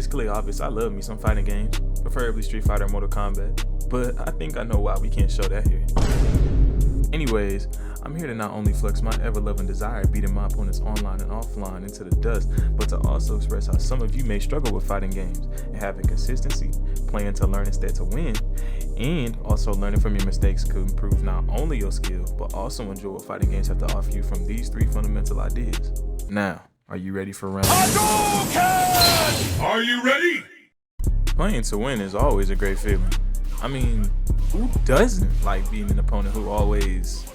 basically obvious. I love me some fighting games, preferably Street Fighter or Mortal Kombat, but I think I know why we can't show that here. Anyways, I'm here to not only flex my ever-loving desire beating my opponents online and offline into the dust, but to also express how some of you may struggle with fighting games and having consistency, playing to learn instead to win, and also learning from your mistakes could improve not only your skill, but also enjoy what fighting games have to offer you from these 3 fundamental ideas. Now, are you ready for round 1? Are you ready? Playing to win is always a great feeling. I mean, who doesn't like beating an opponent who always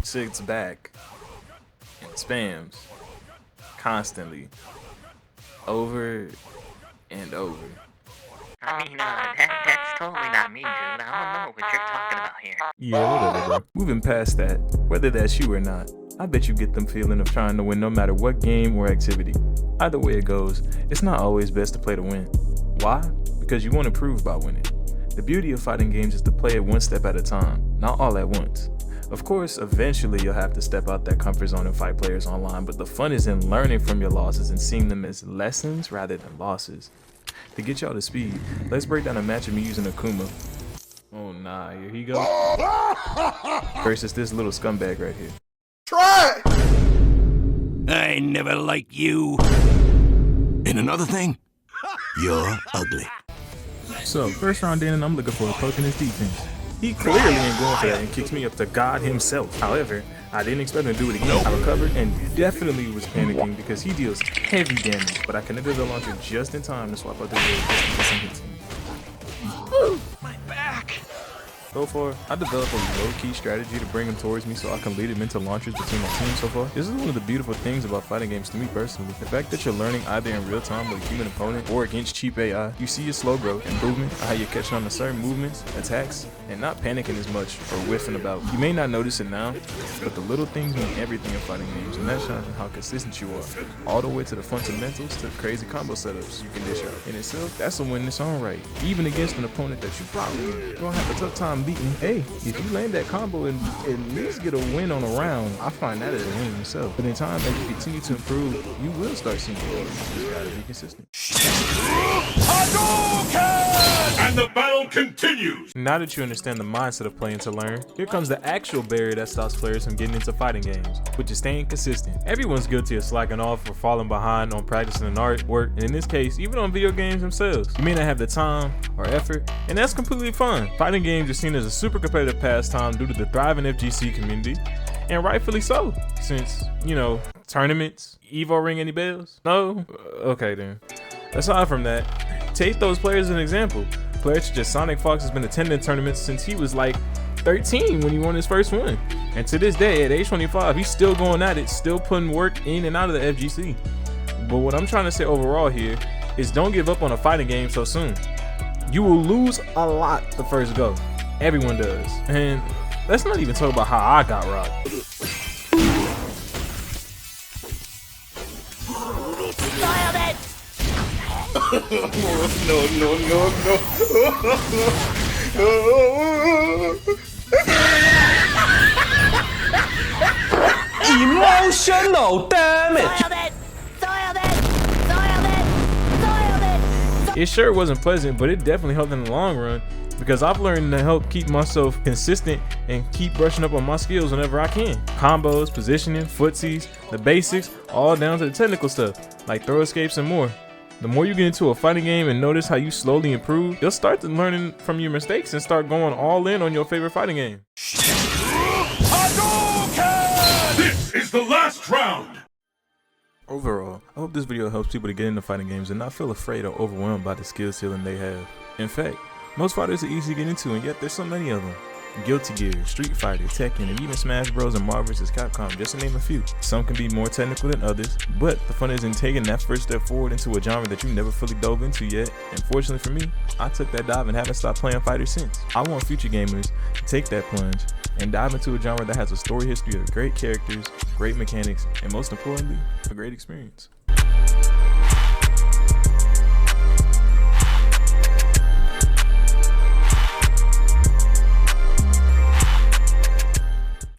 sits back and spams constantly over and over? I mean, that's totally not me, dude. I don't know what you're talking about here. Yeah, whatever, bro. Moving past that, whether that's you or not, I bet you get them feeling of trying to win no matter what game or activity. Either way it goes, it's not always best to play to win. Why? Because you want to prove by winning. The beauty of fighting games is to play it one step at a time, not all at once. Of course, eventually you'll have to step out that comfort zone and fight players online, but the fun is in learning from your losses and seeing them as lessons rather than losses. To get y'all to speed, let's break down a match of me using Akuma. Oh nah, here he goes. Versus this little scumbag right here. Try! I never liked you. And another thing, you're ugly. So, first round in and I'm looking for a poke in his defense. He clearly ain't going for that and kicks me up to God himself. However, I didn't expect him to do it again. I recovered and definitely was panicking because he deals heavy damage, but I connected the launcher just in time to swap out the wheel just in case he My back. So far, I developed a low-key strategy to bring him towards me so I can lead him into launchers between my team so far. This is one of the beautiful things about fighting games to me personally. The fact that you're learning either in real time with a human opponent or against cheap AI. You see your slow growth, improvement, how you're catching on to certain movements, attacks, and not panicking as much or whiffing about. You may not notice it now, but the little things mean everything in fighting games, and that shines in how consistent you are. All the way to the fundamentals to the crazy combo setups you can dish out. In itself, that's a win in its own right. Even against an opponent that you probably gonna have a tough time beating. Hey, if you land that combo and at least get a win on a round, I find that as a win myself. But in time, as you continue to improve, you will start seeing it. You just gotta be consistent. And the battle continues! Now that you understand the mindset of playing to learn, here comes the actual barrier that stops players from getting into fighting games, which is staying consistent. Everyone's guilty of slacking off or falling behind on practicing an art, work, and in this case, even on video games themselves. You may not have the time or effort, and that's completely fine. Fighting games are seen as a super competitive pastime due to the thriving FGC community, and rightfully so, since, you know, tournaments. Evo ring any bells? No? Okay then. Aside from that, take those players as an example. Players such as Sonic Fox has been attending tournaments since he was like 13 when he won his first one. And to this day, at age 25, he's still going at it, still putting work in and out of the FGC. But what I'm trying to say overall here is don't give up on a fighting game so soon. You will lose a lot the first go. Everyone does. And let's not even talk about how I got robbed. Emotional damage. It sure wasn't pleasant, but it definitely helped in the long run because I've learned to help keep myself consistent and keep brushing up on my skills whenever I can. Combos, positioning, footsies, the basics, all down to the technical stuff like throw escapes and more. The more you get into a fighting game and notice how you slowly improve, you'll start to learning from your mistakes and start going all in on your favorite fighting game. This is the last round! Overall, I hope this video helps people to get into fighting games and not feel afraid or overwhelmed by the skill ceiling they have. In fact, most fighters are easy to get into and yet there's so many of them. Guilty Gear, Street Fighter, Tekken, and even Smash Bros and Marvel vs. Capcom, just to name a few. Some can be more technical than others, but the fun is in taking that first step forward into a genre that you never fully dove into yet. And fortunately for me, I took that dive and haven't stopped playing fighters since. I want future gamers to take that plunge and dive into a genre that has a story history of great characters, great mechanics, and most importantly, a great experience.